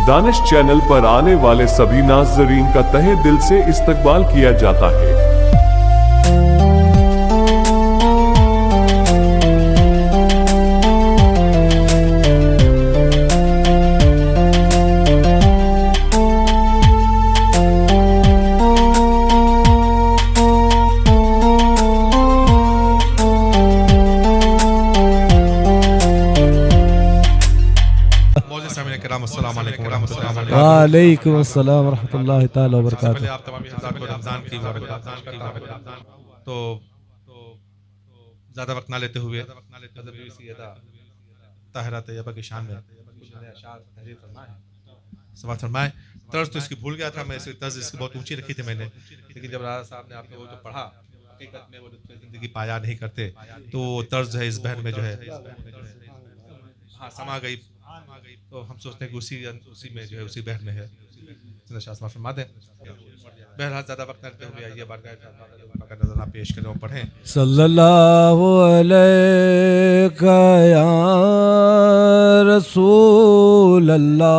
Danish channel पर आने वाले सभी नाज़रीन का तहे दिल से इस्तकबाल किया जाता है। वालेकुम अस्सलाम रहमतुल्लाहि ताला वबरकातुहू। आप तमाम हज़रात को रमज़ान की तो ज़्यादा वक्त ना लेते हुए ताहिरा तैयबा की शान में सवाल फरमाए। तर्ज तो इसकी भूल गया था मैं, तर्ज इसकी बहुत ऊंची रखी थी मैंने, लेकिन जब राजा साहब ने आपने वो जो पढ़ा हकीकत में वो जिंदगी पाया नहीं करते, तो तर्ज जो है इस बहन में जो है हाँ समा गई, तो हम सोचते हैं कि उसी में जो है उसी बहन में है। फरमा दें बहरहाल ज़्यादा वक्त न लेते हुए आइए बारगाह का नज़राना पेश करें और पढ़ें। सल्लल्लाहु अलैका या रसूल अल्लाह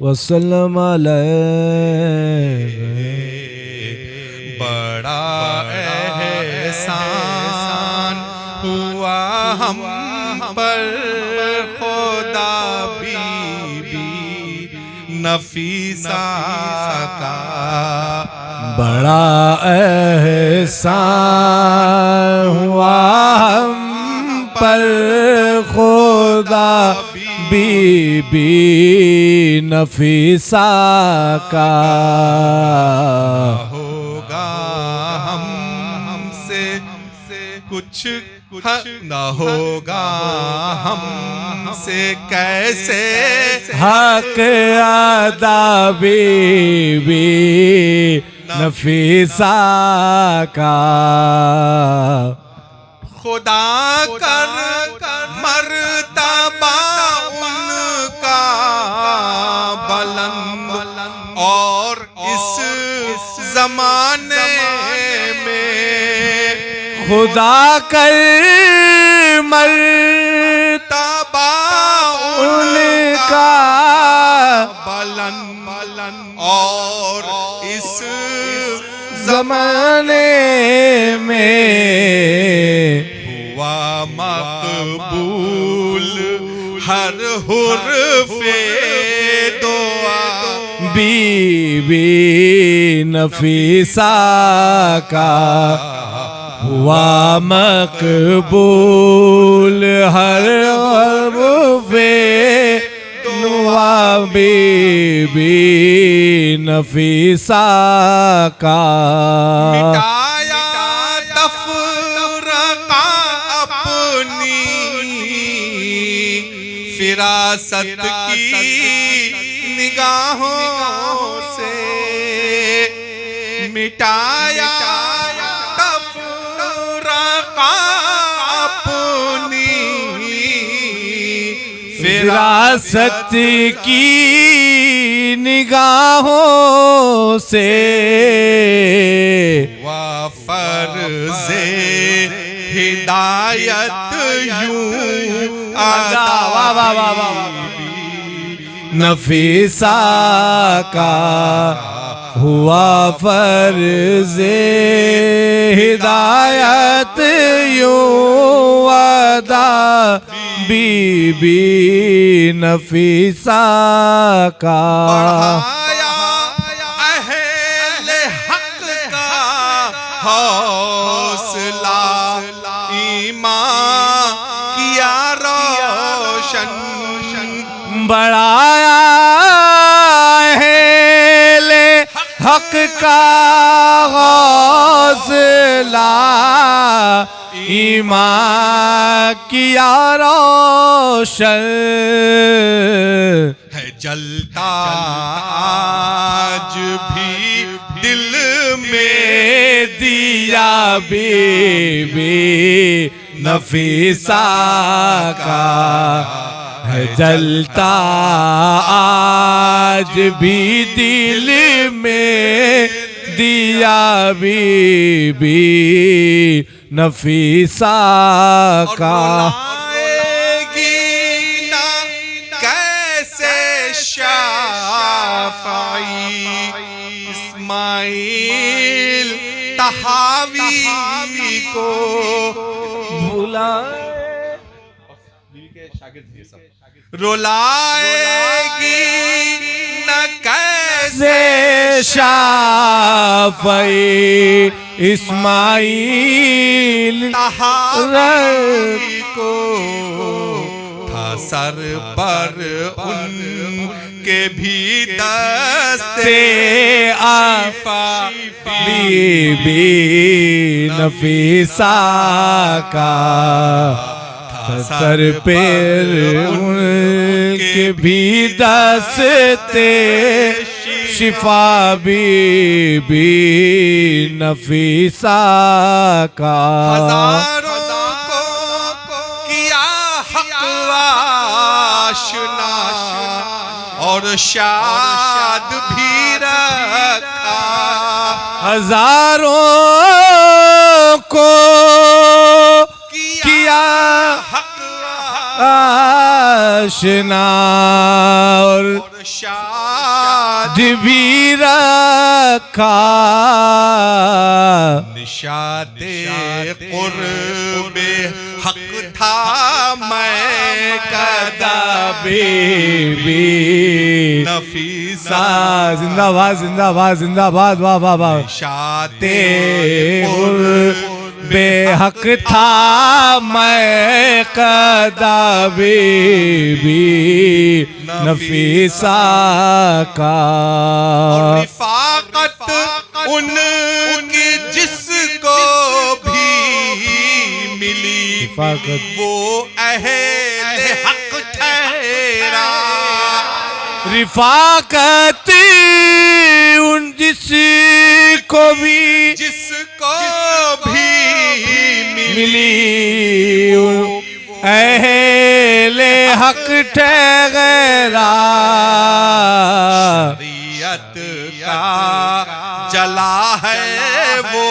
वसल्लम अलैहि। बड़ा एहसान हुआ हम पर खुदा बीबी नफीसा का, बड़ा एहसान हुआ हम पर खुदा बीबी नफीसा का। होगा हमसे कुछ न होगा हमसे कैसे हक अदा बीबी नफीसा का। खुदा कर मर्तबा उनका बुलंद और इस जमाने में खुदा कर मर्तबा उनका बुलंद और इस जमाने में हुआ मकबूल हर हुर्फे दुआ बीबी नफीसा का। हुआ मकबूल हर हुर्फे दुआ बीबी नफीसा का। मिटाया तफरका अपनी फिरासत की निगाहों से, मिटाया तफरका अपनी फिरासत की निगाहों से। फर्ज़े हिदायत यूं अदा नफीसा का। हुआ फर्ज़े हिदायत यूं अदा बीबी नफीसा का। हौसला ईमान किया रोशन, बढ़ाया है ले हक का हौसला ईमान किया रोशन। है जलता आज भी दिल में दिया बीबी नफीसा का। है जलता आज भी दिल में दिया बीबी नफीसा का। आएगी ना इस्माइल तहावी को भुलाए रुलाएगी न कैसे शाफ़ई इस्माइल तहावी को था सर पर उनके भी दस्ते आफा बीबी नफीसा का सर पैर उनके भी दस्ते शिफा बीबी नफीसा का हजारों को किया हक आशना और शाद भी रखा हजारों को किया आशना और शाद भी रखा निशाते कुर्बे हक था मैं कदा बीबी नफीसा जिंदाबाद जिंदाबाद जिंदाबाद वाह वाह वाह निशाते बेहक था मैं कदा बीबी नफीसा का रिफाकत उनकी जिसको भी मिली वो अहले हक ठहरा रिफाकत उन जिसको भी मिली अहले हक ठहरा शरीयत का जला है वो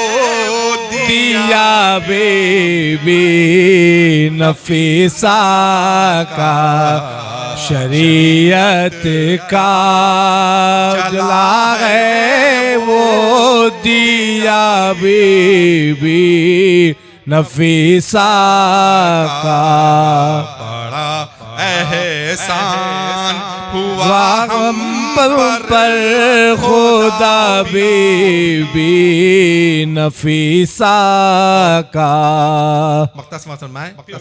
दिया बीबी नफीसा का शरीयत का जला है वो दिया बीबी नफीसा का बड़ा एहसान हुआ हम पर खुदा बीबी नफीसा का मख्तास फरमाए आपसे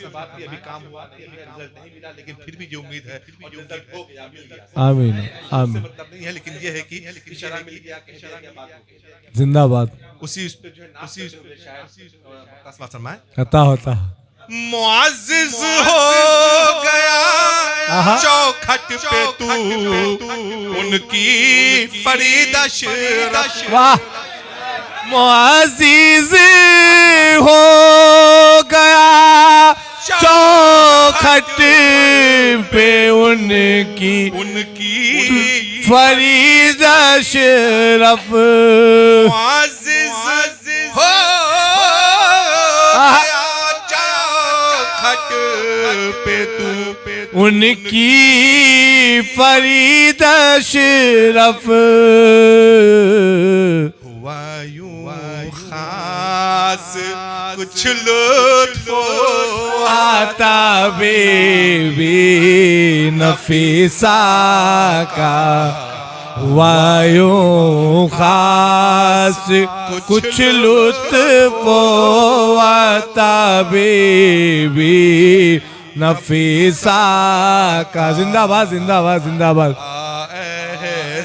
बात की अभी काम हुआ नहीं रिजल्ट नहीं मिला लेकिन फिर भी जो उम्मीद है रिजल्ट हो गया मिल गया आमीन आमीन मतलब नहीं है लेकिन ये है कि इशारा मिल गया कि बात हो गई जिंदाबाद उसी उस पे जो है उसी उस पे शायद मख्तास फरमाए अता होता मुअज़्ज़िज़ हो गया चौखट पे तू उनकी फरीदश वाह मुअज़्ज़िज़ हो गया चौखट पे उनकी फरीद अशरफ मुअज़्ज़िज़ हो गया चौखट पे तू उनकी फरीद अशरफ हुआ यूं खास कुछ लुत्फ आता बीबी नफीसा का वायों खास कुछ लुत्फ आता बीबी नफीसा का जिंदाबाद जिंदाबाद जिंदाबाद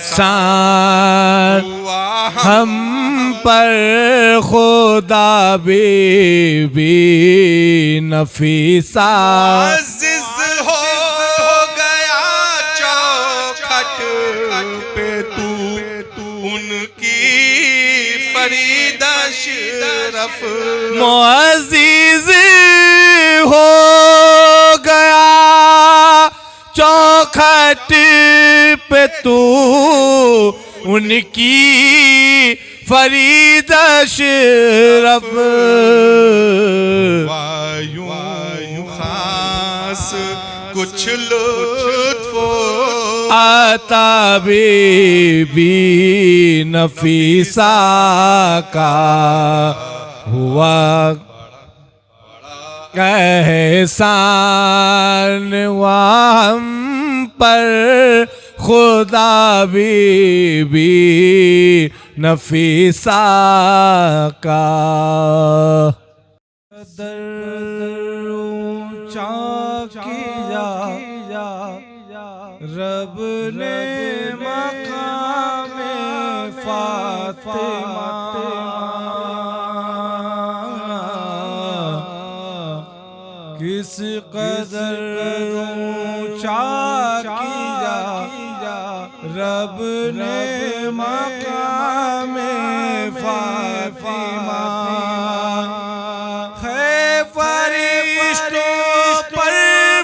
शान हम पर खुदा बीबी नफीसा मुअज़्ज़िज़ हो गया चौखट पे तू उनकी फरीद अशरफ मुअज़्ज़िज़ हो गया चौखट पे तू उनकी फरीद अशरफ वायूं खास कुछ लुत्फ आता बीबी नफीसा का हुआ एहसान हम पर खुदा बीबी नफीसा का। ऊंचा किया रब ने मकाम फातिमा, किस कदर ऊंचा किया रब ने मकाम फातिमा। है फरिश्तों पर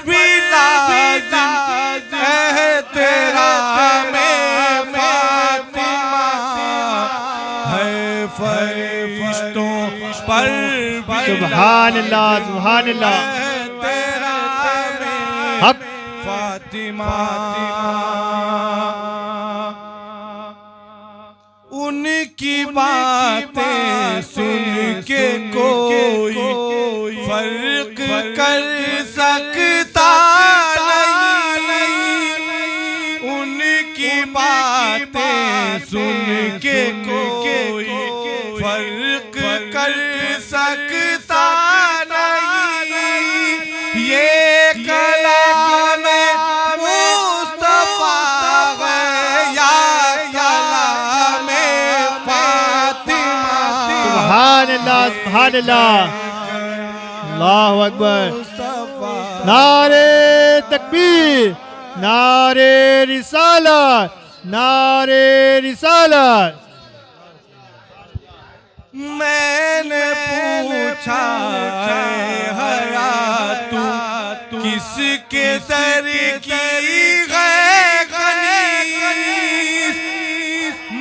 भी लाज़िम है तेरा में फातिमा, है फरिश्तों पर भी सुभान अल्लाह सुभान अल्लाह। तेरा हक फातिमा। उनकी बातें सुन के कोई फर्क कर सकता नहीं, उनकी बातें सुन के कोई फर्क कर सकता नहीं। ये कलाम मुस्तफा है या कलाम फातिमा। सुभान अल्लाह सुभान अल्लाह। अल्लाहु अकबर। नारे तकबीर, नारे रिसालत, नारे रिसालत। मैंने पूछा है हयात किसके दर की है कनीज़,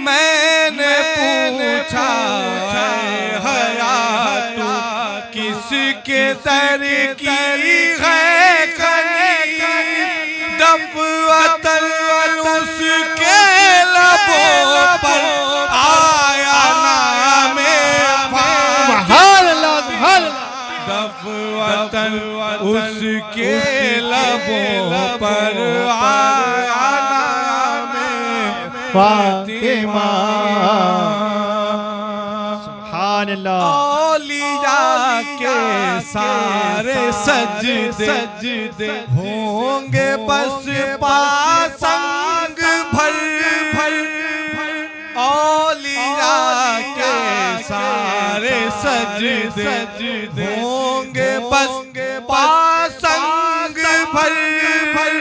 मैंने पूछा है हयात किसके दर की है कनीज़। दफ़अतन उसके लबों पर आया नाम दफ़अतन उसके लबों पर आया नाम फातिमा। सुभान अल्लाह। औलिया के सारे सजदे होंगे बस पासंग भर भर। औलिया के सारे सजदे होंगे बस पासंग भर भर।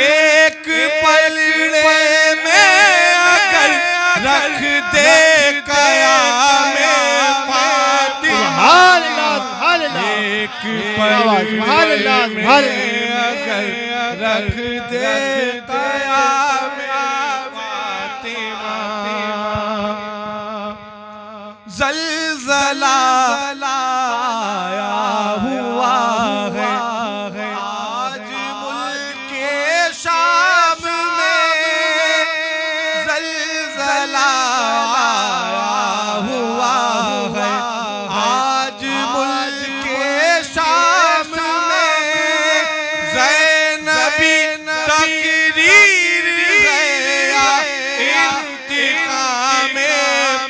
एक पलड़े में अगर रख दे कयाम फातिमा, एक पलड़े में अगर रख दे कयाम फातिमा। ज़लज़ला आया हुआ है आज मुल्के शाम में, ज़लज़ला आया हुआ है आज मुल्के शाम में। ज़ैनबी तकरीर है या इंतिकाम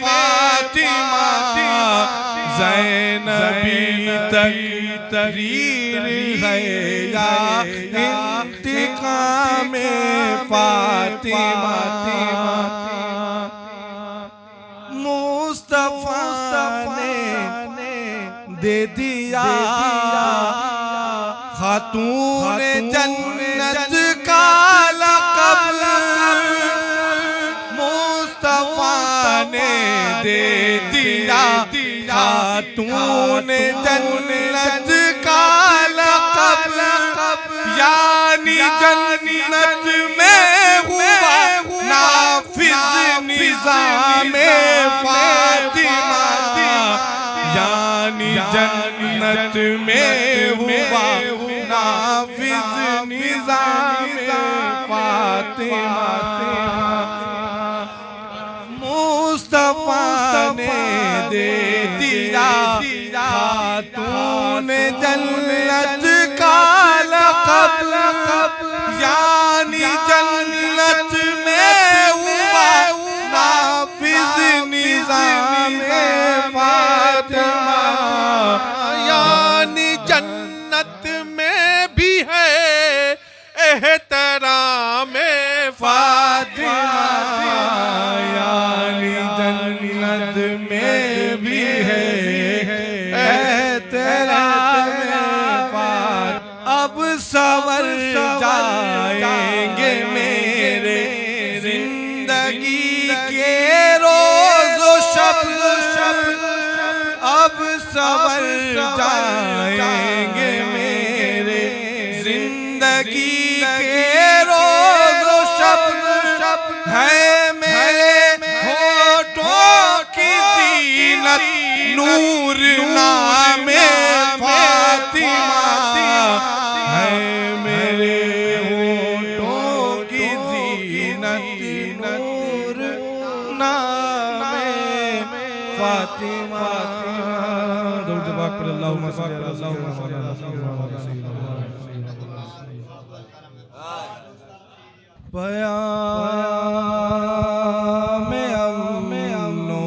फातिमा, ज़ैनबी तकरीर है या इंतिकाम फातिमा। मुस्तफा ने दे दिया खातून जन्नत का लक़ब, मुस्तफा ने दे दिया खातून जन्नत का लक़ब। यानी जन्नत में हुआ नाफिज़ निज़ाम फातिमा, यानी जन्नत में हुआ नाफिज़ निज़ाम फातिमा। मुस्तफा ने दे दिया खातून जन्नत का लक़ब, यानी जन्नत में हुआ नाफिज़ निज़ाम फातिमा, यानी जन्नत में भी है एहतराम फातिमा, यानी जन्नत में भी है एहतराम फातिमा। अब सवर जाएंगे मेरे जिंदगी के रोज़ शब, अब सवर जाएंगे मेरे जिंदगी के रोज़ शब, है मेरे होठों की ज़ीनत नूर नामे फातिमा, है मेरे होठों की ज़ीनत नूर नामे फातिमा। दरूद पाक पर अल्लाहुम्मा सल्ली अला पयाम अमनो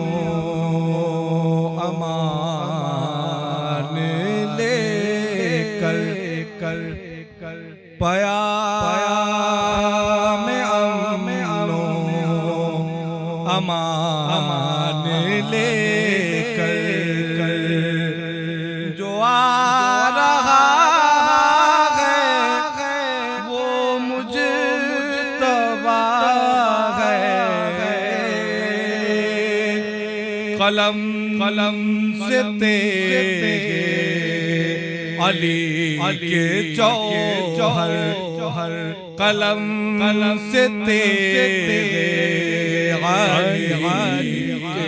अमान लेकर पयाम अमनो अमान लेकर जो आ रहा है वो मुज्तबा है, कलम से तेरे अली के जौहर, कलम से तेरे अली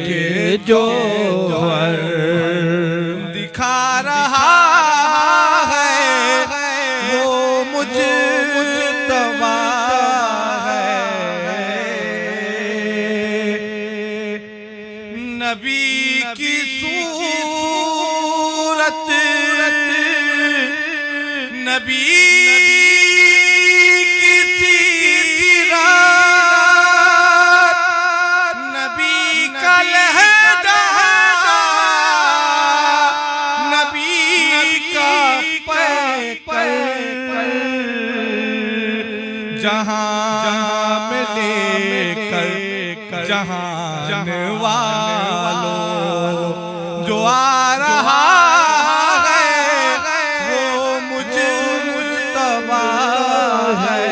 के जौहर दिखा रहा है वो मुज्तबा है, नबी की सूरत नबी की सीरत, नबी का लहजा, नबी का पैकर, जहां में लेकर जहान वालों जो आ रहा है वो मुज्तबा है,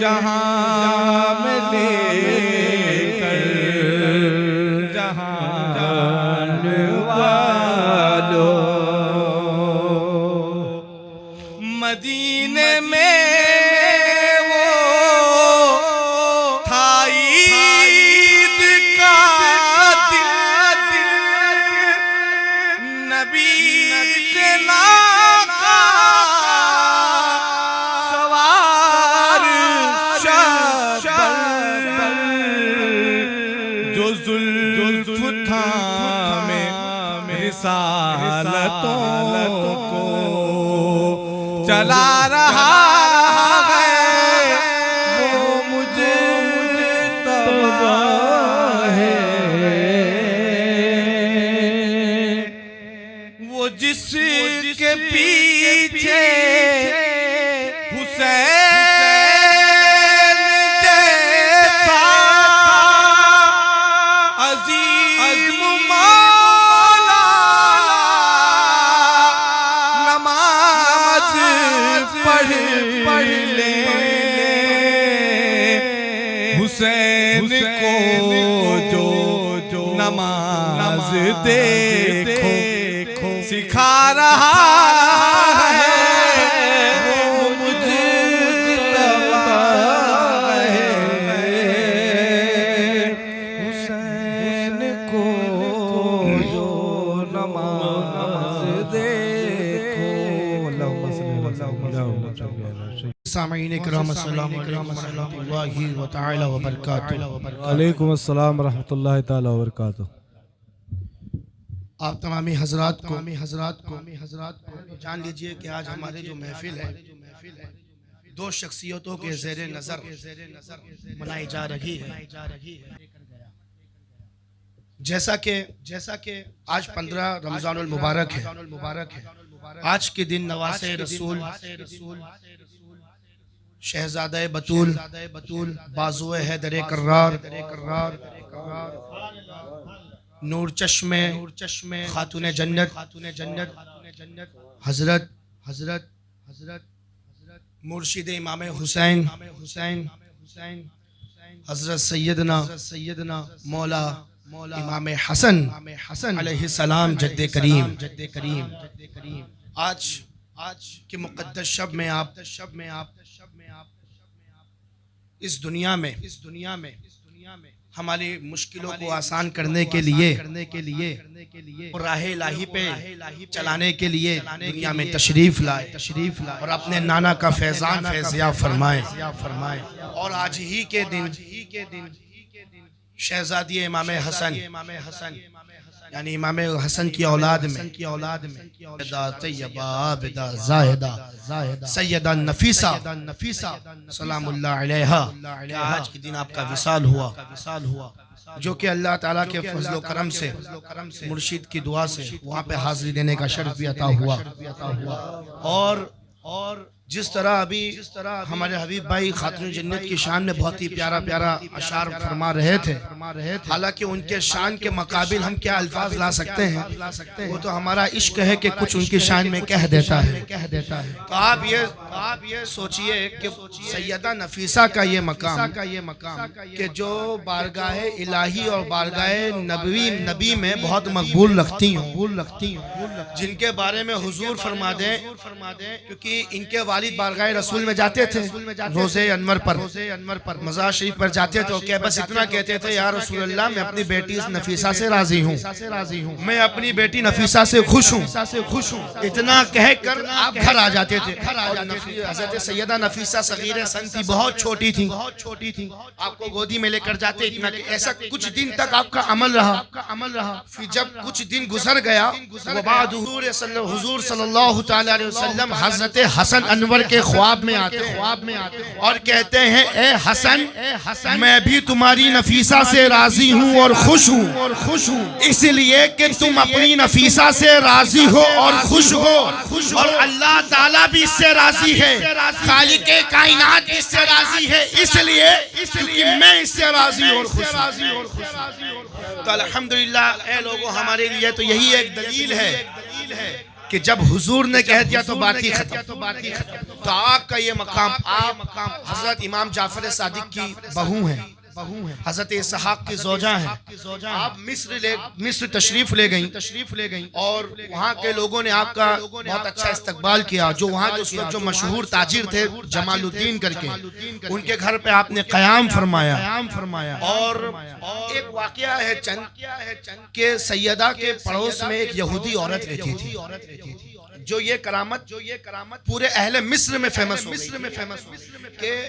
जहां में लेकर जहान वालों। मदीने में रिसालतों को चला रहा है वो मुज्तबा है, वो जिसके पीछे हुसैन जैसा अजीम पढ़ ले, हुसैन को जो नमाज देखो सिखा रहा है वो मुज्तबा है, हुसैन को जो नमाज देखो। सामीन इकराम अस्सलाम वालेकुम रहमतुल्लाहि व तआला व बरकातुहू। वालेकुम अस्सलाम रहमतुल्लाहि ताला व बरकातुहू। आप तमामी हजरात को जान लीजिए कि आज हमारे जो महफिल है दो शख्सियतों के ज़ेरे नज़र मनाई जा रही है। जैसा कि आज 15 रमज़ानुल मुबारक है। आज के दिन नवासे रसूल शहजादा बतूल बाजुए हैदर कर्रार नूर चश्मे खातून जन्नत हजरत मुर्शिद इमाम हुसैन हजरत सैयदना मौला इमाम हसन अलैहिस्सलाम जद्दे करीम। आज के मुक़द्दस शब में आप इस दुनिया में हमारी मुश्किलों को आसान करने के लिए और राह इलाही पे चलाने के लिए दुनिया में तशरीफ लाए और अपने नाना का फैज़याब फरमाए। और आज ही के दिन शहजादी इमाम हसन यानी इमाम हसन की औलाद में सैयदा नफीसा सलामुल्लाह अलैहा आज के दिन आपका विसाल हुआ जो कि अल्लाह ताला के फजल व करम से मुर्शिद की दुआ से वहाँ पे हाजिरी देने का शर्फ भी अता हुआ। और जिस तरह हमारे हबीब भाई खातून जन्नत की शान में बहुत ही प्यारा अशार फरमा रहे थे, हालांकि उनके शान के मुकाबिल हम क्या अल्फाज ला सकते हैं, वो तो हमारा इश्क है कि कुछ उनकी शान में कह देता है। तो आप ये सोचिए कि सैयदा नफीसा का ये मकाम कि जो बारगाह इलाही और बारगाह नबी में बहुत मकबूल रखती हूँ, जिनके बारे में हुजूर फरमा दें, क्योंकि इनके वालिद बारगाह रसूल में जाते थे रोज़े अनवर पर मज़ार शरीफ पर जाते थे, क्या बस इतना कहते थे या रसूल अल्लाह मैं अपनी बेटी नफीसा से राजी हूँ, मैं अपनी बेटी नफीसा से खुश हूँ। इतना कहकर आप घर आ जाते थे। हज़रत सैयदा नफीसा सगीरे सन थी, बहुत छोटी थी, आपको गोदी में लेकर जाते। इतना ऐसा कुछ दिन तक आपका अमल रहा। फिर जब कुछ दिन गुजर गया, हुजूर सल्लल्लाहु तआला अलैहि वसल्लम हज़रत हसन अनवर के ख्वाब में आते और कहते हैं ए हसन मैं भी तुम्हारी नफीसा से राजी हूँ और खुश हूँ, इसलिए कि तुम अपनी नफीसा से राजी हो और खुश हो और अल्लाह ताला भी इससे राजी है, खालिके कायनात इससे राजी है, इसलिए क्योंकि मैं इससे राजी और खुश हूँ। तो अल्हम्दुलिल्लाह ए लोगों, हमारे लिए तो यही एक दलील है कि जब हुजूर ने कह दिया तो बात ही खत्म। तो आपका ये मकाम, आप हजरत इमाम जाफर सादिक की बहू हैं, हजरत इसहाक की जोजा हैं। आप मिस्र तशरीफ ले गई और वहाँ के लोगों ने आपका बहुत अच्छा इस्तकबाल किया। जो वहाँ के उस वक्त जो मशहूर ताजिर थे जमालुद्दीन करके, उनके घर पे आपने क़याम फरमाया। और एक वाकया है चंद के सैयदा के पड़ोस में एक यहूदी औरत रहती थी, जो ये करामत पूरे अहले मिस्र में फेमस हो गई।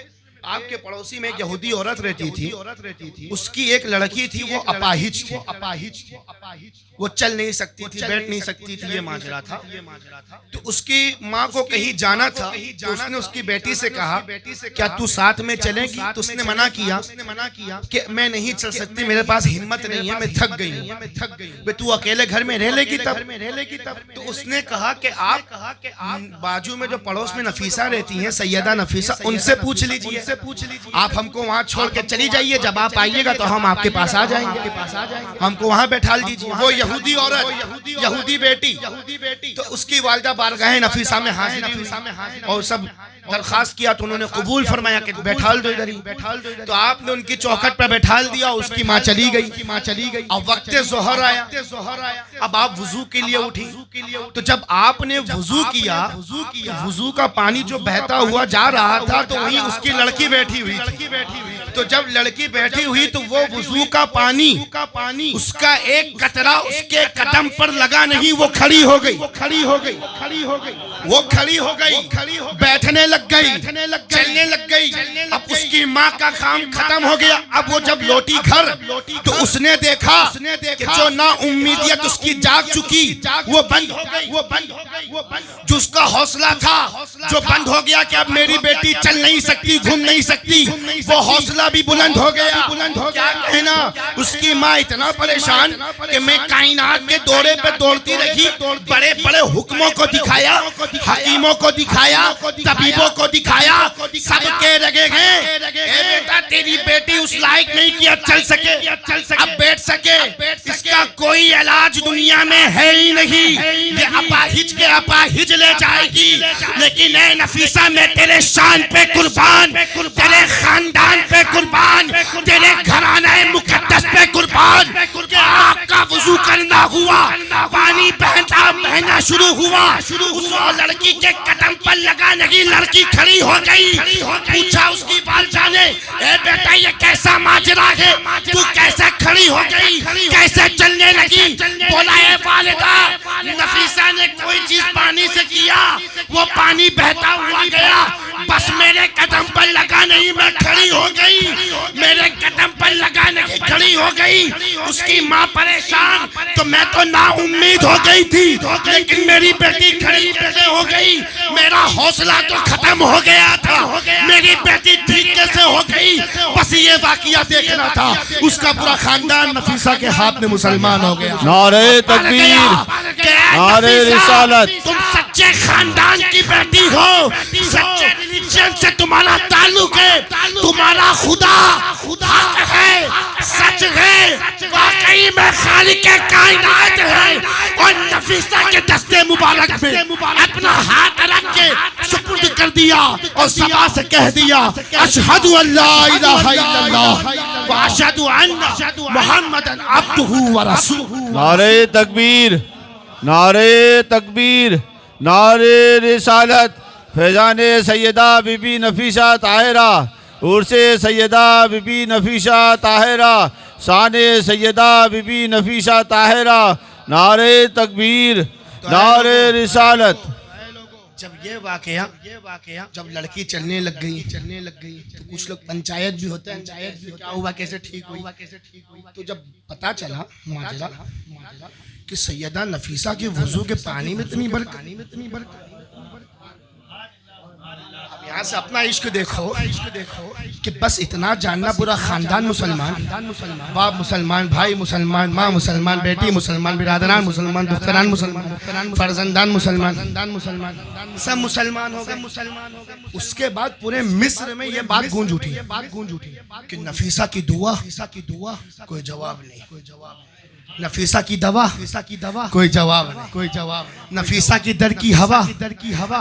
आपके पड़ोसी में एक यहूदी औरत रहती थी, उसकी एक लड़की थी, वो अपाहिज थी, वो चल नहीं सकती थी, बैठ नहीं सकती थी, ये माजरा था। तो उसकी माँ को कहीं जाना था, तो उसने उसकी बेटी से कहा क्या तू साथ में चलेगी? तो उसने मना किया कि मैं नहीं चल सकती, मेरे पास हिम्मत नहीं है, मैं थक गई। तू अकेले घर में रह लेगी तब। तो उसने कहा कि आप बाजू में जो पड़ोस में नफीसा रहती हैं, सैयदा नफीसा, उनसे पूछ लीजिए, आप हमको वहाँ छोड़ के चली जाइए, जब आप आइएगा तो हम आपके पास आ जाएंगे, हमको वहाँ बैठा दीजिए। वो यहूदी औरत, यहूदी बेटी, तो उसकी वालिदा बारगाह नफीसा में हाजिर हुई और सब दरखास्त किया, तो उन्होंने कबूल फरमाया कि बैठाल दो इधर ही। तो आपने उनकी चौखट पर बैठाल दिया, उसकी माँ चली गई। अब वक्त ज़ोहर आया, अब आप वुजू के लिए उठी। तो जब आपने वुजू किया, तो वुजू का पानी जो बहता हुआ जा रहा था, तो वहीं उसकी लड़की लड़की बैठी हुई थी। तो जब लड़की बैठी हुई तो वो वुजू का पानी उसका एक कतरा उसके कदम पर लगा नहीं, वो खड़ी हो गई, वो खड़ी हो गई, बैठने लग गई, चलने लग गई। अब उसकी माँ का काम खत्म हो गया। अब वो जब लौटी घर तो उसने देखा कि जो ना उम्मीदियत उसकी जाग चुकी वो बंद हो गई, जो उसका हौसला था जो बंद हो गया कि अब मेरी बेटी चल नहीं सकती, घूम नहीं सकती, वो हौसला भी बुलंद हो गया। क्या कहना, उसकी माँ इतना परेशान कि मैं कायनात के दौरे पे दौड़ती रही, बड़े बड़े हुक्मों को दिखाया, हकीमों को दिखाया, तबीबों को दिखाया, सब कह रहे हैं बेटा तेरी बेटी उस लायक नहीं कि अब चल सके, अब बैठ सके, इसका कोई इलाज दुनिया में है ही नहीं, ये अपाहिज के अपाहिज ले जाएगी। लेकिन ऐ नफीसा मैं तेरे शान पे कुर्बान, तेरे खानदान पे कुर्बान, तेरे घराने मुकद्दस पे कुर्बान। आपका वुजू करना हुआ, पानी बहना शुरू हुआ, उस लड़की के कदम पर लगा नहीं, लड़की खड़ी हो गई। पूछा उसकी बादशाह ने, ए बेटा ये कैसा माजरा है, तू कैसे खड़ी हो गई, कैसे चलने लगी? बोला ए वालिदा, नफीसा ने कोई चीज पानी से किया, वो पानी बहता हुआ गया, बस मेरे कदम पर लगा नहीं, मैं खड़ी हो गई, मेरे कदम पर लगा नहीं, खड़ी हो गई। उसकी माँ परेशान, तो मैं तो ना उम्मीद हो गई थी, लेकिन मेरी बेटी खड़ी कैसे हो गई? मेरा हौसला तो खत्म हो गया था, मेरी बेटी ठीक कैसे हो गई? बस ये वाकया देखना था। उसका पूरा खानदान नफीसा के हाथ में मुसलमान हो गया। नारे तकबीर, नारे रिसालत। तुम सच्चे खानदान की बेटी हो, सच्चे रिलीजन से तुम्हारा ताल्लुक है, तुम्हारा खुदा हक है, सच है, वाकई में खालिक कायनात है। और नफीसा के दस्ते मुबारक में अपना हाथ रख के सुपुर्द कर दिया और सभा से कह दिया, अशहदु अल्ला इलाहा इल्लल्लाह व अशहदु अन्ना मुहम्मदन अब्दुहु व रसूलुहु। नारे तकबीर, नारे तकबीर, नारे रिसालत। फैजाने सैयदा बीबी नफीसा ताहिरा, उर्से सैयदा बीबी नफीसा ताहिरा, शाने सैयदा बीबी नफीसा ताहिरा। नारे तकबीर, नारे रिसालत। जब ये वाकया जब लड़की चलने लग गई तो कुछ लोग पंचायत भी होते हैं, क्या हुआ, कैसे ठीक हुई। तो जब पता चला माजरा कि सैयदा नफीसा के वुजू के पानी में इतनी बरकत, अब यहाँ से अपना इश्क देखो कि बस इतना जानना, पूरा खानदान मुसलमान, बाप मुसलमान, भाई मुसलमान, माँ मुसलमान, बेटी मुसलमान, बिरादरान मुसलमान, दुख्तरान मुसलमान, फर्जंदान मुसलमान, सब मुसलमान हो गए। उसके बाद पूरे मिस्र में ये बात गूंज उठी कि नफीसा की दुआ कोई जवाब नहीं, नफीसा की दवा कोई जवाब नहीं, नफीसा की दर की हवा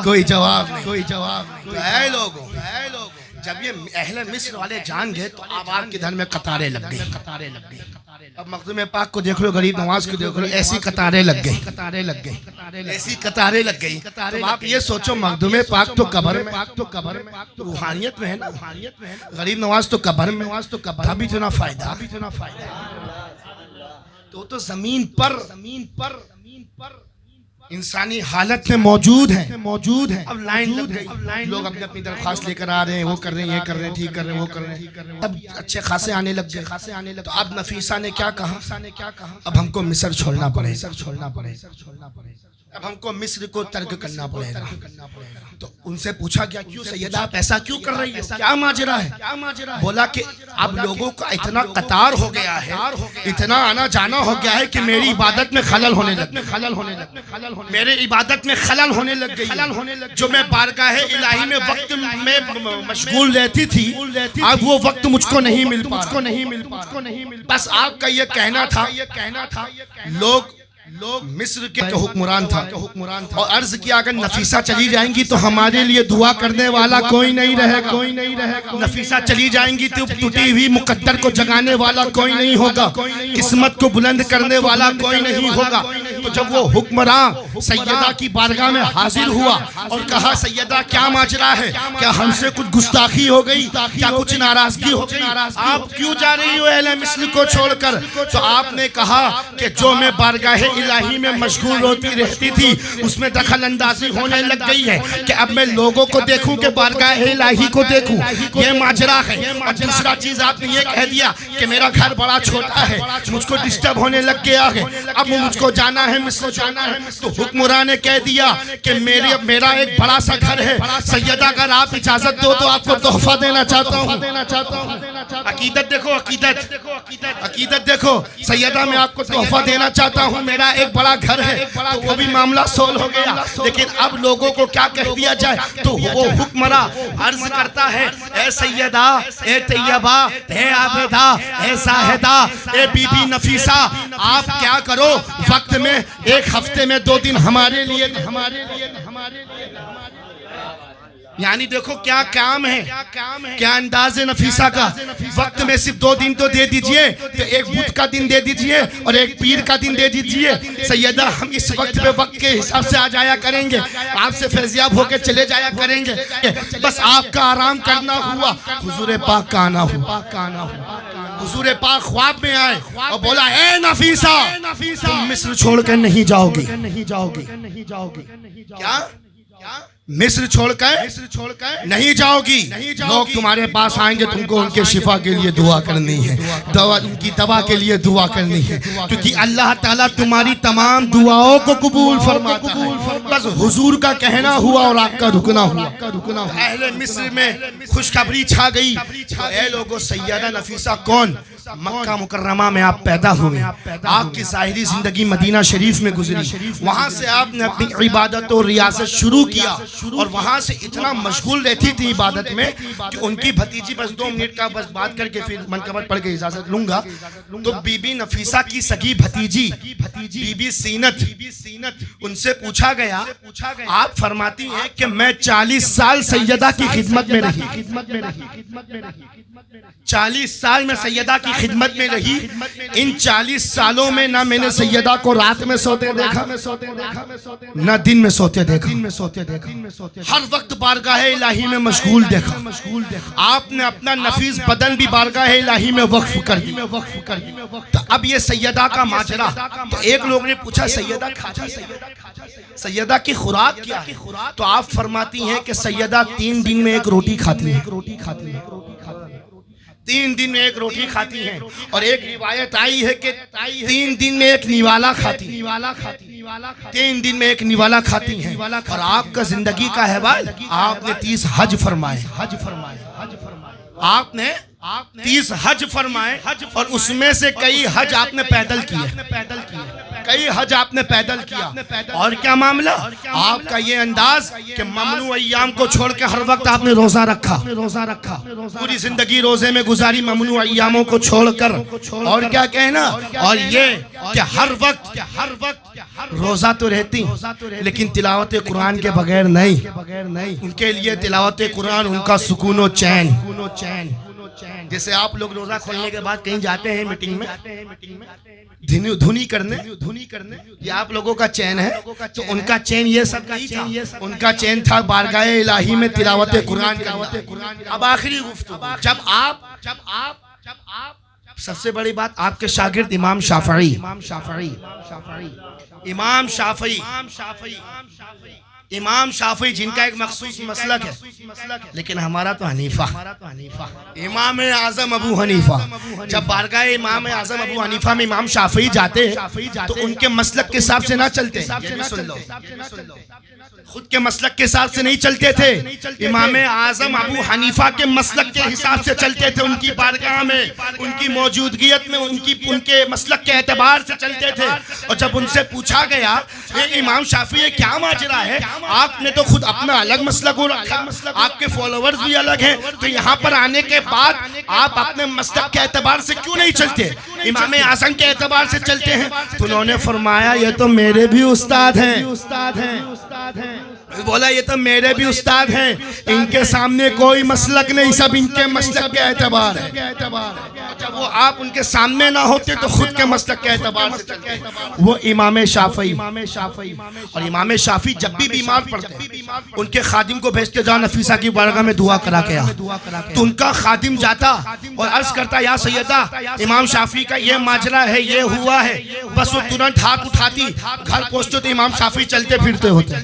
कोई जवाब नहीं। तो ऐ लोगों, जब ये अहले मिस्र वाले जान गए तो अब आपके घर में कतारें लग गई। अब मखदूम पाक को देख लो, गरीब नवाज को देख लो, ऐसी कतारें लग गई, ऐसी कतारें लग गई। तो आप ये सोचो, मखदूम पाक तो कब्र में रूहानियत में है ना, गरीब नवाज तो कब्र में, अभी तो ना फायदा, तो जमीन पर इंसानी हालत में मौजूद है। अब लाइन लग गई, लोग अपनी अपनी दरख्वास्त लेकर आ रहे हैं, वो कर रहे हैं, ये कर रहे हैं, ठीक कर रहे हैं, वो कर रहे हैं, अब अच्छे खासे आने लग गए। तो अब नफीसा ने क्या कहा, अब हमको मिस्र छोड़ना पड़ेगा, अब हमको मिस्र को तर्क करना पड़ेगा। तो उनसे पूछा गया, क्यों सैयदा आप ऐसा क्यों कर रही हो, क्या माजरा है? बोला कि अब लोगों का इतना कतार हो गया है, इतना आना जाना हो गया है कि मेरी इबादत में खलल होने लग, मेरे इबादत में खलल होने लग गई। जो मैं बारगाह इलाही में वक्त में मशगूल रहती थी, अब वो वक्त मुझको नहीं मिल पा रहा। बस आपका ये कहना था, लोग मिस्र के हुक्मरान था और अर्ज किया, अगर नफीसा चली जाएंगी तो हमारे लिए दुआ करने वाला कोई नहीं रहेगा, नफीसा चली जाएंगी तो टूटी हुई मुकद्दर को जगाने वाला कोई नहीं होगा, किस्मत को बुलंद करने वाला कोई नहीं होगा। तो जब वो हुक्मरान सैयदा की बारगाह में हाजिर हुआ और कहा सैयदा क्या माजरा है, क्या हमसे कुछ गुस्ताखी हो गई, क्या कुछ नाराजगी हो गई, आप क्यों जा रही हो अहले मिस्र को छोड़कर? तो आपने कहा कि जो मैं बारगाह इलाही में मशगूल होती रहती थी उसमें दखल अंदाजी होने लग गई है कि अब मैं लोगों को देखूं कि बारगाह इलाही को देखूं, ये माजरा है। और दूसरा चीज आपने ये कह दिया कि मेरा घर बड़ा छोटा है, मुझको डिस्टर्ब होने लग गया है, अब मुझको जाना है मिस्र जाना है। तो हुक्मरान ने कह दिया कि मेरा एक बड़ा सा घर है सैयदा, अगर आप इजाजत दो तो आपको तोहफा देना चाहता हूँ। अकीदत देखो, अकीदत देखो सैयदा, मैं आपको तोहफा देना चाहता हूँ, मेरा एक बड़ा घर है। तो वो भी मामला सोल हो गया। लेकिन अब लोगों को क्या कह दिया जाए? तो वो हुक्मरा अर्ज करता है ए सैयदा, ए तैयबा, ए आबिदा, ए साहिदा, ए बीबी नफीसा, आप क्या करो वक्त में एक हफ्ते में 2 दिन हमारे लिए यानी देखो क्या काम है, क्या अंदाज है नफीसा का। वक्त में सिर्फ 2 दिन तो दे दीजिए, तो एक बुध का दिन दे दीजिए और एक पीर का दिन दे दीजिए। सैयदा हम इस वक्त पे वक्त के हिसाब से आ जाया करेंगे, आपसे फैज़याब होके चले जाया करेंगे, बस आपका आराम करना हुआ। हुजूर पाक का आना हुआ, हुजूर पाक ख्वाब में आए और बोला ए नफीसा, तुम मिस्र छोड़कर नहीं जाओगी। क्या मिस्र छोड़कर नहीं जाओगी। लोग तुम्हारे पास आएंगे, तुमको उनके शिफा के लिए दुआ करनी है, उनकी दवा के लिए दुआ करनी है, क्योंकि अल्लाह ताला तुम्हारी तमाम दुआओं को कबूल फरमाता है। बस हुजूर का कहना हुआ और आपका रुकना हुआ। अहले मिस्र में खुशखबरी छा गई। तो ए लोगों, सैयदा नफीसा कौन? मक्का मुकर्रमा में आप पैदा हुए, आपकी ज़ाहिरी जिंदगी मदीना शरीफ में गुजरी, वहाँ से आपने अपनी इबादत और रियासत शुरू किया और वहाँ से इतना मशगूल रहती थी इबादत में कि उनकी भतीजी, बस 2 मिनट का बस बात करके फिर मनकबत पढ़ के इजाजत लूंगा। तो बीबी नफीसा की सगी भतीजी बीबी सीनत, उनसे पूछा गया, आप फरमाती हैं कि मैं 40 साल सैयदा की खिदमत में रही, 40 साल में सैयदा की खिदमत में रही। इन 40 सालों में ना मैंने सैयदा को रात में सोते देखा, ना दिन में सोते देखा, हर वक्त बारगाह इलाही में मशगूल देखा। आपने अपना नफीस बदन भी बारगाह इलाही में वक्फ कर दिया। तो अब ये सैयदा का माजरा। तो एक लोग ने पूछा सैयदा खाती है, सैयदा की खुराक क्या है? तो आप फरमाती हैं कि सैयदा 3 दिन में एक रोटी खाती है, 3 दिन में एक रोटी खाती हैं। और एक रिवायत आई है कि 3 दिन में एक निवाला खाती, 3 दिन में एक निवाला खाती हैं। और आपका जिंदगी का अहवाल, आपने 30 हज फरमाए, आपने 30 हज फरमाए और उसमें से कई हज आपने पैदल किए, कई हज आपने पैदल किया। और क्या मामला? आपका ये अंदाज कि ममनू अय्याम को छोड़ के हर वक्त आपने रोजा रखा, पूरी जिंदगी रोजे में गुजारी ममनू अय्यामों को छोड़कर। और क्या कहना? और ये कि हर वक्त रोजा तो रहती लेकिन तिलावत कुरान के बगैर नहीं। उनके लिए तिलावत कुरान उनका सुकून और चैन। जैसे आप लोग रोजा खोलने के बाद कहीं जाते हैं मीटिंग में धुनी करने, ये आप लोगों का चैन है। तो उनका चैन ये सब नहीं था, उनका चैन था बारगाह इलाही में तिलावत कुरान करना। अब आखिरी गुफ्तगू, जब आप सबसे बड़ी बात, आपके शागिर्द इमाम शाफई, इमाम शाफी जिनका एक मखसूस मसलक है, लेकिन हमारा तो हनीफा, इमाम आजम अबू हनीफा। जब बारगाह इमाम आजम अबू हनीफा में इमाम शाफी जाते तो उनके मसलक के हिसाब से ना चलते, ये भी सुन लो, खुद के मसलक के हिसाब से नहीं चलते थे। इमाम आजम अबू हनीफा के मसलक के हिसाब से चलते थे। उनकी बारगाह में, उनकी मौजूदगियत में, उनके मसलक के एतबार से चलते थे। और जब उनसे पूछा गया ये इमाम शाफी क्या माजरा है, आपने तो खुद अपना अलग मसलक हो रखा, आपके फॉलोवर्स भी अलग हैं, तो यहाँ पर आने के बाद आप अपने मसलक के एतबार से क्यों नहीं चलते, इमाम आजम के एतबार से चलते हैं? तो उन्होंने फरमाया ये तो मेरे भी उस्ताद हैं, बोला ये तो मेरे भी उस्ताद हैं, इनके सामने कोई मसलक नहीं, सब इनके मसलक के एतबार है। जब वो आप उनके सामने ना होते तो खुद के मसलक के एतबार से चलते। वो इमाम शाफी, और इमाम शाफी जब भी बीमार पड़ते उनके खादिम को भेजते, जाओ नफीसा की बारगाह में दुआ करा के आ। तो उनका खादिम जाता और अर्ज करता, या सैयदा इमाम शाफी का ये माजरा है, ये हुआ है। बस वो तुरंत हाथ उठाती, घर पहुंचते तो इमाम शाफी चलते फिरते होते,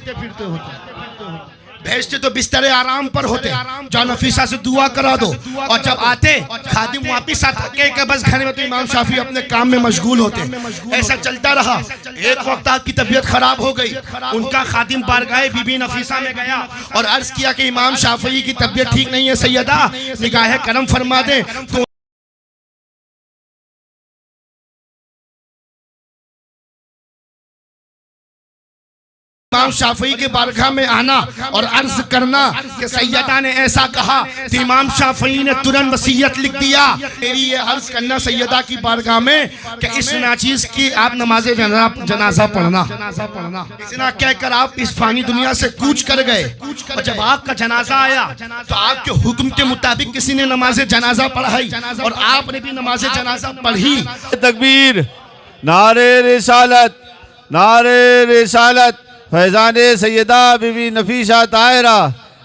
भेजते तो बिस्तरे आराम पर होते, जाओ नफीसा से दुआ करा दो। और जब आते खादिम वापिस आते के बस घर में, तो इमाम शाफी अपने काम में मशगूल होते। ऐसा चलता रहा। एक वक्त आपकी तबीयत खराब हो गई, उनका खादिम बारगाह बीबी नफीसा में गया और अर्ज किया कि इमाम शाफी की तबीयत ठीक नहीं है, सैयदा निगाह करम फरमा दे। तो इमाम शाफी के बारगाह में आना और अर्ज करना कि सैयदा ने ऐसा कहा, तो इमाम शाफी ने तुरंत वसीयत लिख दिया, मेरी ये अर्ज करना सैयदा की बारगाह में कि इस नाचीज की आप नमाज जनाजा पढ़ना। इतना कहकर आप इस फानी दुनिया से कूच कर गए। और जब आपका जनाजा आया तो आपके हुक्म के मुताबिक किसी ने नमाज जनाजा पढ़ाई और आपने भी नमाज जनाजा पढ़ी। तकबीर, नारे रिसालत, नारे रिसालत, फैज़ान सैयदा बीबी नफीसा ताहिरा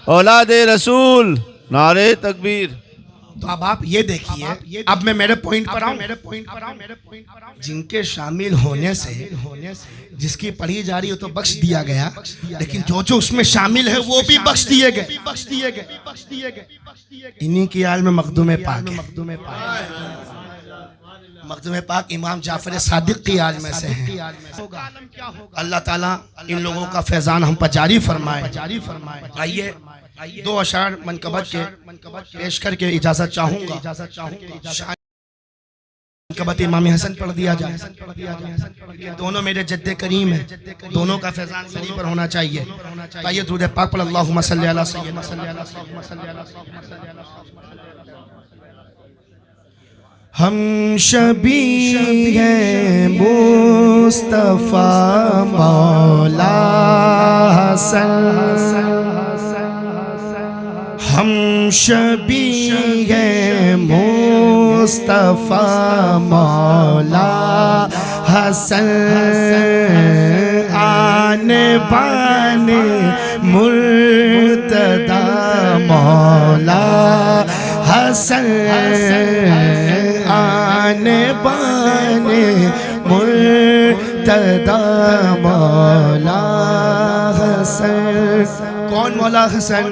औलाद रसूल, नारे तकबीर। तो अब आप ये देखिए, अब मैं मेरे पॉइंट पर आऊं। जिनके शामिल होने से जिसकी पढ़ी जा रही हो तो बख्श दिया गया, लेकिन जो जो उसमें शामिल है वो भी बख्श दिए गए। इन्हीं की आल में मखदूम पाक, मखदूम पाक इमाम जाफर सादिक की आल में से हैं। अल्लाह ताला इन लोगों का फैजान हम पर जारी फरमाए। आइए दो अशार मनकबत के पेश करके इजाजत चाहूंगा। मनकबत इमाम हसन पढ़ दिया जाए। दोनों मेरे जद्दे करीम है, दोनों का फैजान सरी पर होना चाहिए। आइए दुरूद पाक पर अल्लाहुम्मा सल्ली अला सय्यिदना। हम शबी हैं मुस्तफा मौला हसन, हम शबी हैं मुस्तफा मौला हसन, आने बाने मुर्तदा मौला हसन, आने बाने मुर्तदा मौला हसन। कौन मौला हसन?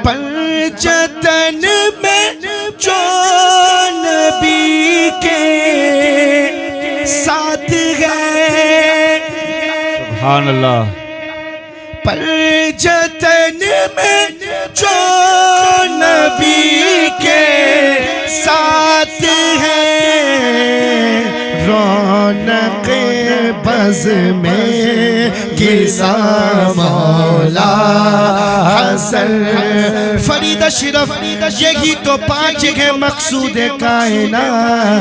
पंचतन में जो नबी के साथ है, सुभान अल्लाह। पंचतन में जो नबी के साथ है, रौनक बज़ में किसा मौला हसन। फरीद अशरफ यही तो पांच है मकसूद कायनात,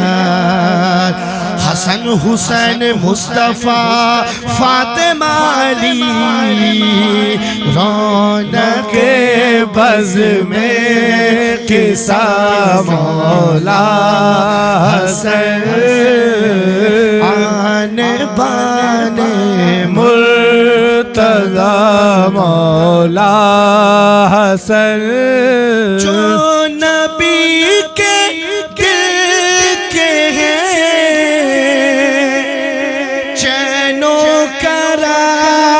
हसन हुसैन मुस्तफा फातिमा अली, रौनक बज़ में किसा मौला हसन, आने बाने मुर्तज़ा मौला हसन। जो नबी के दिल के हैं चैनो करार,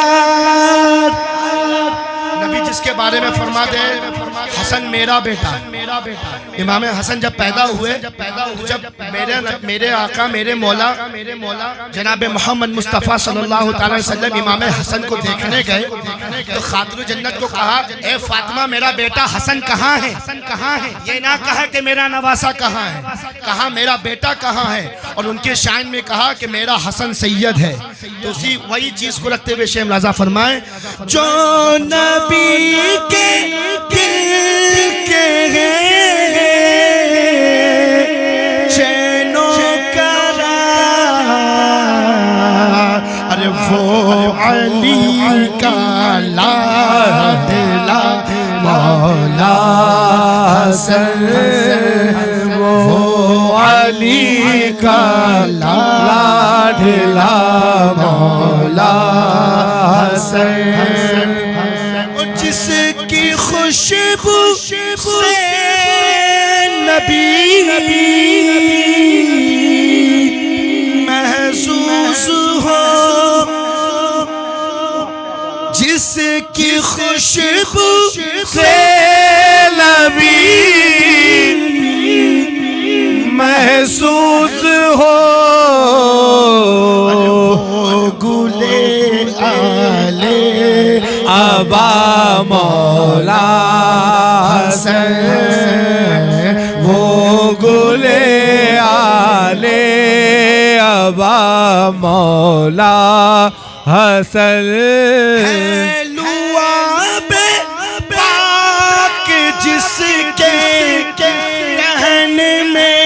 नबी जिसके बारे में फरमा दे हसन मेरा बेटा। इमाम हसन जब पैदा हुए, जब मेरे आका मेरे मौला जनाब मोहम्मद मुस्तफ़ा सल्लल्लाहु अलैहि वसल्लम इमाम हसन को देखने गए तो खातून जन्नत को कहा, ए फातिमा मेरा बेटा हसन कहाँ है? ये ना कहा कि मेरा नवासा कहाँ है, कहा मेरा बेटा कहाँ है। और उनके शान में कहा कि मेरा हसन सैयद है। तो उसी वही चीज को रखते हुए शेख लाजा फरमाए, जो नबी के दिल के हैं चैनो करार, अरे वो अली का लाल हसन वो अली का लाडला मौला हसन, जिसकी खुशबू से नबी महसूस हो, जिसकी खुशबू से नबी महसूस हो, गुले आले अबा मौला हसन, वो गुले आले अबा मौला हसन, लुआबे पाक जिसके कहने में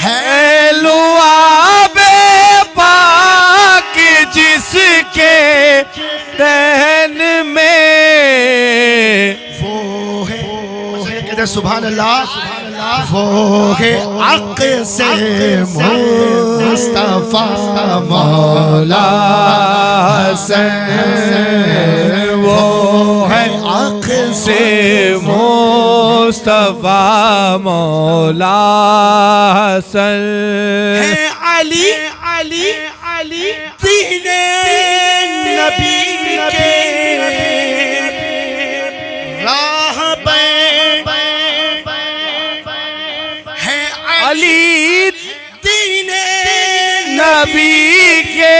है, लुआबे पाक जिसके तहन में वो है, कहते सुभान अल्लाह, वो है अक़ से मुस्तफ़ा मौला हसन, वो है अक़ से मुस्तफ़ा मौला हसन, है अली अली अली तीने नबी के राह पे, है अली तीने नबी के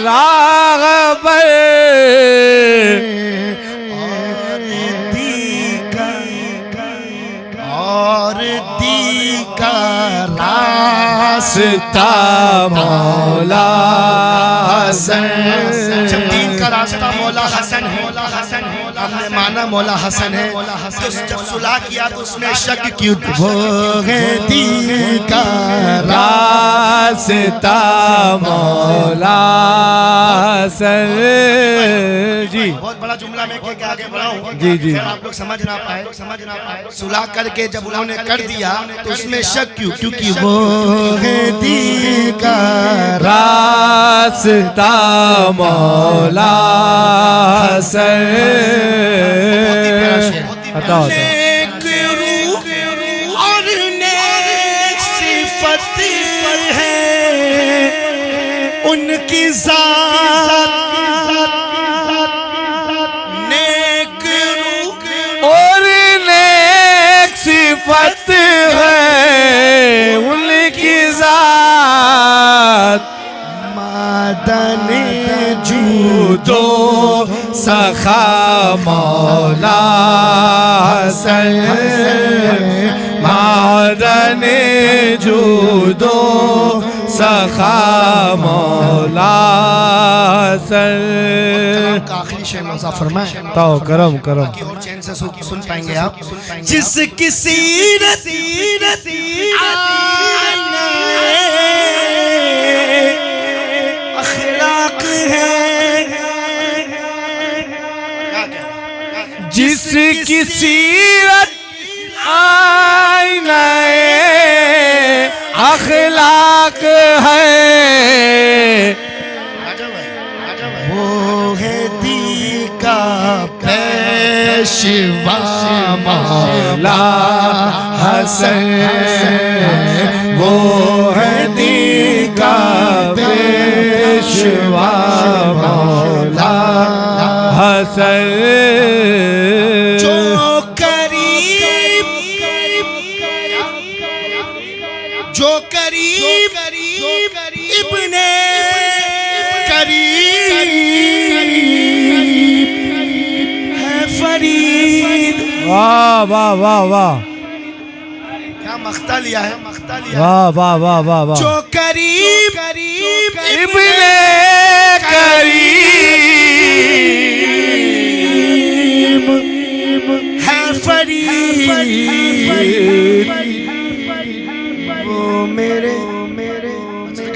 राह पर, और दी का रास्ता मौला हसन, जब दीन का रास्ता मौला हसन है, हमने माना मौला हसन है, तो जब सुलह किया तो उसमें शक क्यों, वो है दीन का रास्ता मौला हसन। जी बहुत बड़ा जुमला मैं के आगे बढ़ाऊं, जी जी आप लोग समझ ना पाए, सुलह करके जब उन्होंने कर दिया तो उसमें शक क्यों, क्योंकि वो है दीन का रास्ता मौला हसन। नेक रूह और नेक सिफत है उनकी ज़ात, नेक रूह और नेक सिफत है उनकी ज़ात, मादने जूदो सखा मौला हसन, मादने जूदो सखा मौला हसन। का आखिरी शेर मौज़ा फरमाए तो करम करम की और चैन से सुन पाएंगे आप। जिसकी सीरत अखलाक है, जिसकी सीरत आईना अखलाक है, वो है दी का पेशवा मौला हसन, वो है दी का पेशवा मौला हसन। जो करीब इब्ने करीब है फरीद। वाह वाह वाह वाह, क्या मख्ता लिया है, वाह वाह वाह वाह वाह। जो करीब इब्ने करीब है फरीद, वो मेरे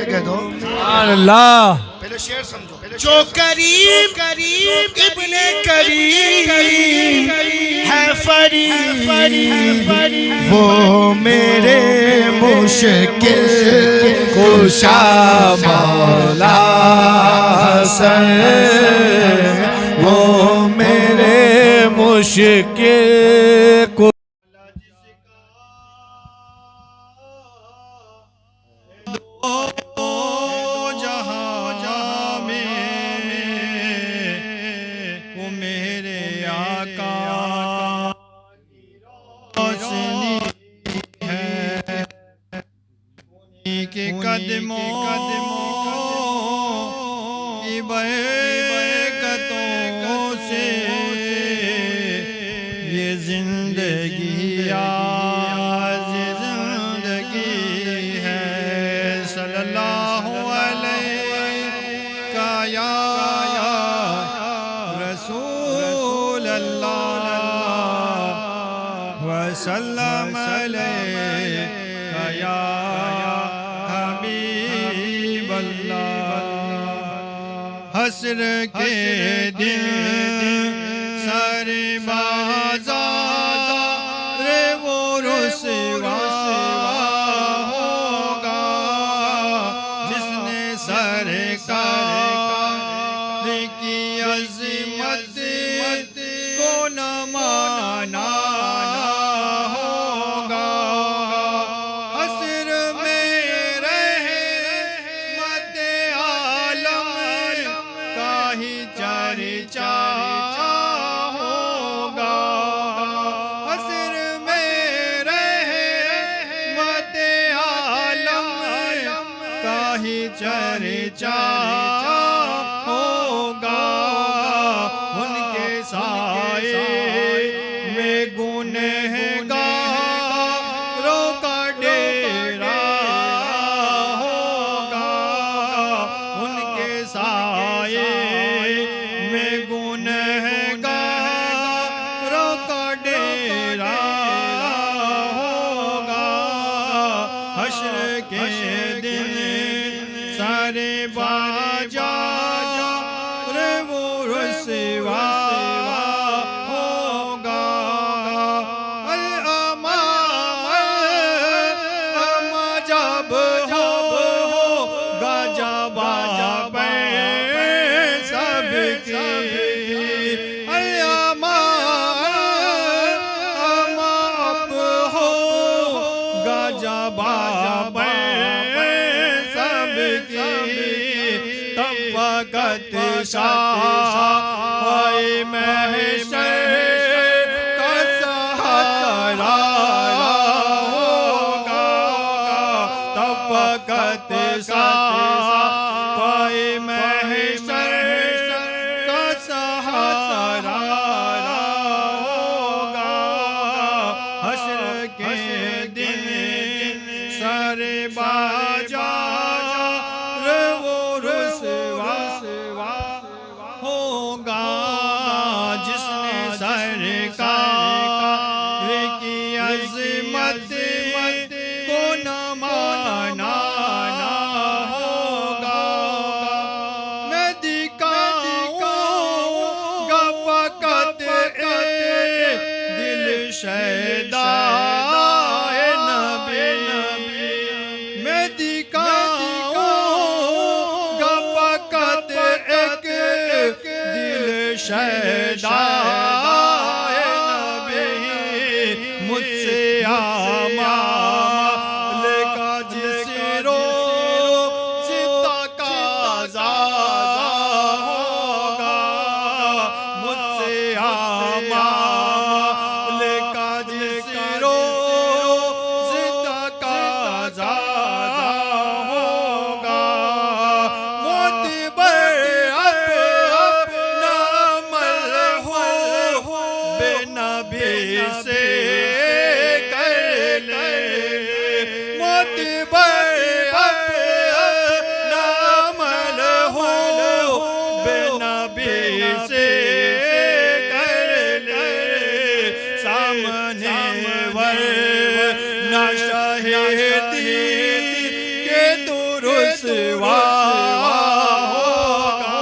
कह दो अल्लाह। पहले शेर समझो, जो करीम इब्ने करीम है फरीब, वो मेरे मुश्किल कुशा मौला हसन, वो मेरे मुश्किल को के कदमों की बरकतों से ये जिंदगी आज जिंदगी है। सल्लल्लाहु अलैका या रसूल अल्लाह वसल्लम अलैका या हस्र के दिन सारे बाज़ार वो रुसवा होगा, जिसने सरकार की अज़मत को न माना होगा। हस्र में रहमत आलम का ही चर्चा होगा। हस्र में रहमत आलम का ही चर्चा होगा। उनके साए में गुनहगारों का डेरा होगा। उनके साए में गुनहगारों का डेरा होगा। हश्र के दिन सारे बाज़ार वो रुसवा होगा। अल-अमा जब होगा जबा सबकी, अल-अमा अब होगा जबा सबकी। तब वक़्त शाफ़ाए महशर का सहारा होगा। तब वक़्त शाफ़ाए महशर का सहारा होगा। हश्र के दिन सारे बाज़ार वो रुसवा होगा, जिसने सरकार की अज़मत को न माना होगा। मैं दिखाऊंगा फ़क़त दिल शैदाए नबी, मैं दिखाऊंगा फ़क़त एक दिल शैदाए नबी। मुझसे आमाल का जिस रोज़ तक़ाज़ा होगा, मुझसे आमाल का जिस रोज़ तक़ाज़ा होगा। मोतबर अपना अमल हो बेनबी से कर ले। मोतबर अपना अमल हो बेनबी से कर ले। सामने वरना शाहिदी के तो रुसवा होगा।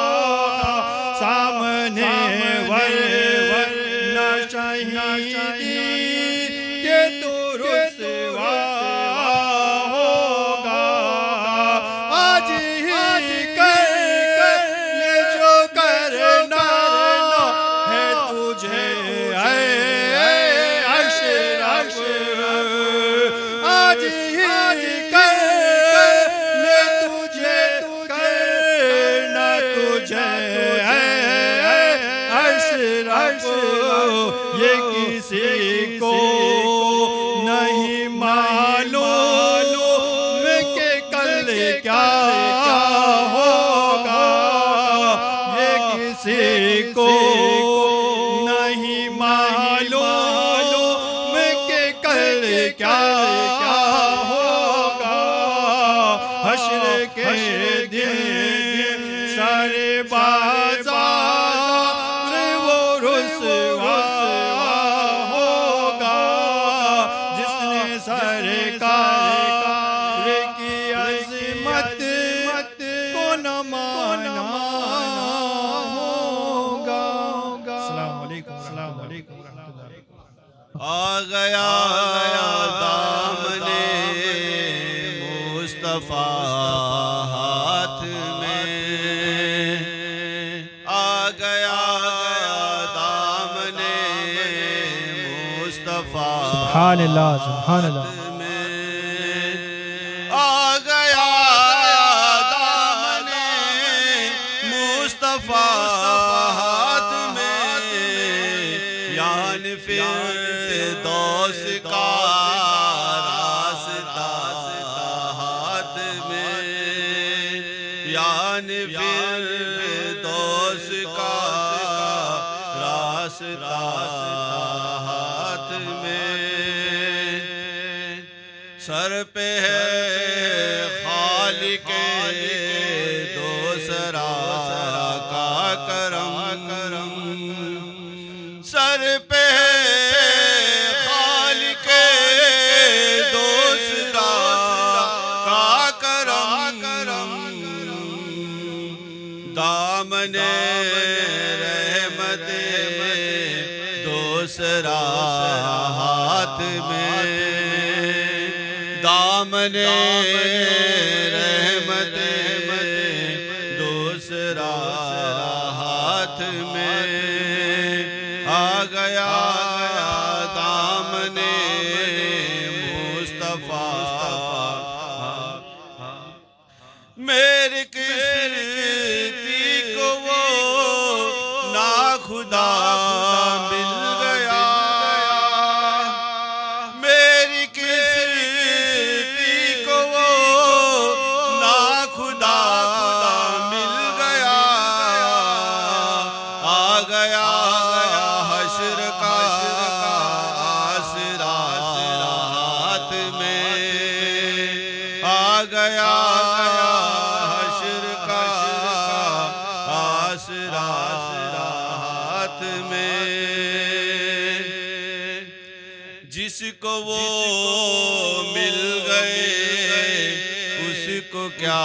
वरना शहीदी के तो रुसवा होगा। आज ही कर ले जो करना है तुझे अशरफ। आज ही कर ले तुझे करना तुझे अशरफ। ये किसी को नहीं मालूम कि कल क्या होगा। ये किसी को नहीं मालूम कि कल क्या होगा। हश्र के दिन सारे बाजार वो रुसवा होगा। जिसने सरकार की अज़मत को न माना होगा। अस्सलाम वालेकुम। आ गया दामने मुस्तफा हाथ में। आ गया दामने मुस्तफा सुभान अल्लाह, सुभान अल्लाह। आ गया दामने मुस्तफा हाथ में। यान फिरदौस का रास्ता हाथ में। यान फिरदौस का रास्ता हाथ में। सर पे है खालिके दूसरा का करम। सर पे खालिके दूसरा का करम। दामने रहमते दूसरा हाथ में। दामने रहमते दूसरा हाथ में। आ गया दामने मुस्तफा। मेरे किस्ती को वो ना खुदा मिल गया। मेरी किस्ती को वो ना खुदा मिल गया। आ गया हश्र का आसरा हाथ में। आ गया हश्र का आसरा हाथ में। जिसको वो मिल गए उसको क्या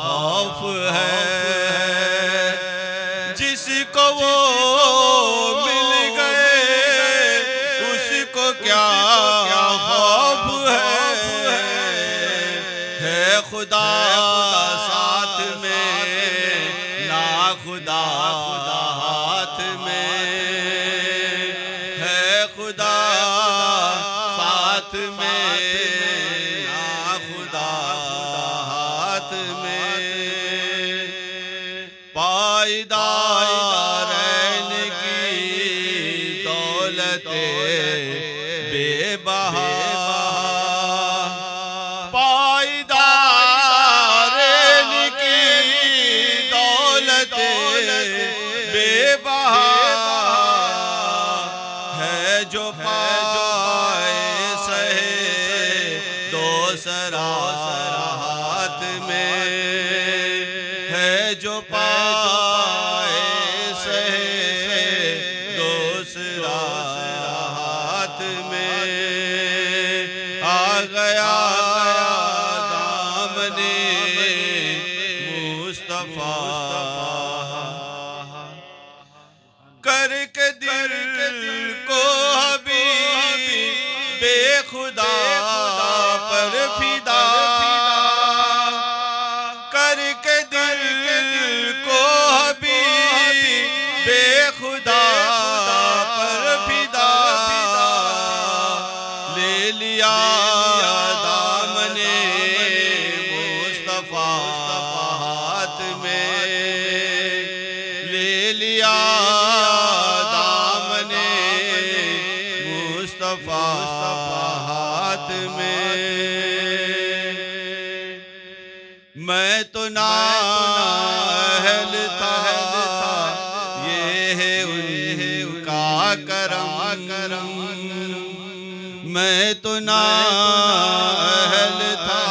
खौफ है। जिसको वो मिल गए उसको क्या खौफ है खुदा साथ में ना खुदा हाथ में। है खुदा साथ में ना खुदा हाथ में। पायदार की दौलते बेबहा। पायदार की दौलते बेबहा। है जो पाए सहे दूसरा हाथ में। है जो पाए सहे दूसरा हाथ में। आ गया दामने मुस्तफा। करके दिल को हबीब बेखुदा पर फिदा, करके दिल को हबीब बेखुदा पर फिदा, ले लिया दामने मुस्तफा हाथ में, ले लिया दामने मुस्तफा हाथ में। मैं तो नाअहल था, ये है उनका करम, मैं तो नाअहल था,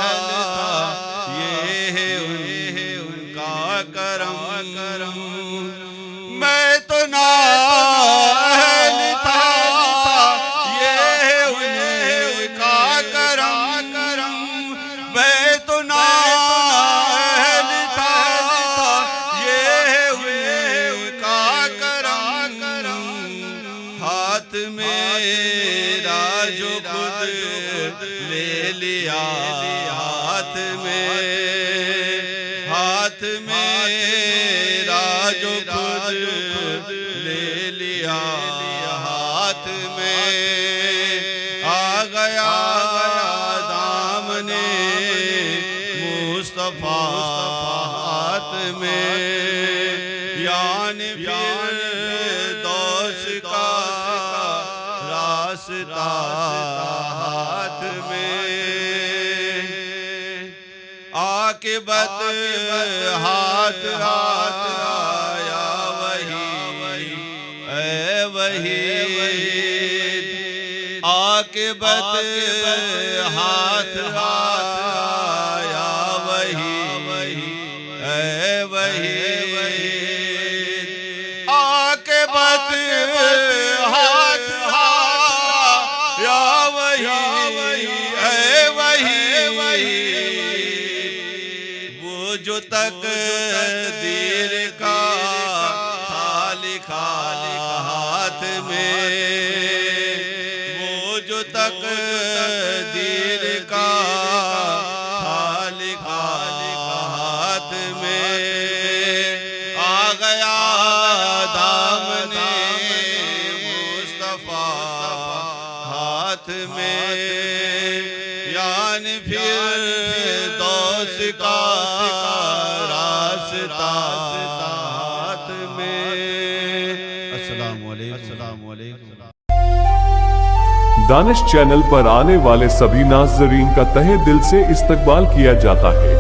ये है उनका करम, मैं तो नाअहल था, ये है उनका करम, मैं तो नाअहल था, ये है उनका करम, हाथ मेरा जो खुद ले लिया हाथ में, हाथ मेरा जो खुद ले लिया हाथ में, आ गया दामने मुस्तफा हाथ में, यानी फिरदौस का रास्ता हाथ में, आकिबत हाथ हाथ आया वही ऐ वही, आकिबत हाथ हाथ आया वही ऐ वही, आकिबत हाथ आया वही ऐ वही, वो जो तकदीर का था लिखा हाथ में, वो जो तकदीर का था लिखा हाथ में, आ गया दामने मुस्तफा हाथ में, यानी फिरदौस का रास्ता हाथ में। अस्सलाम वालेकुम। दानिश चैनल पर आने वाले सभी नाज़रीन का तहे दिल से इस्तकबाल किया जाता है।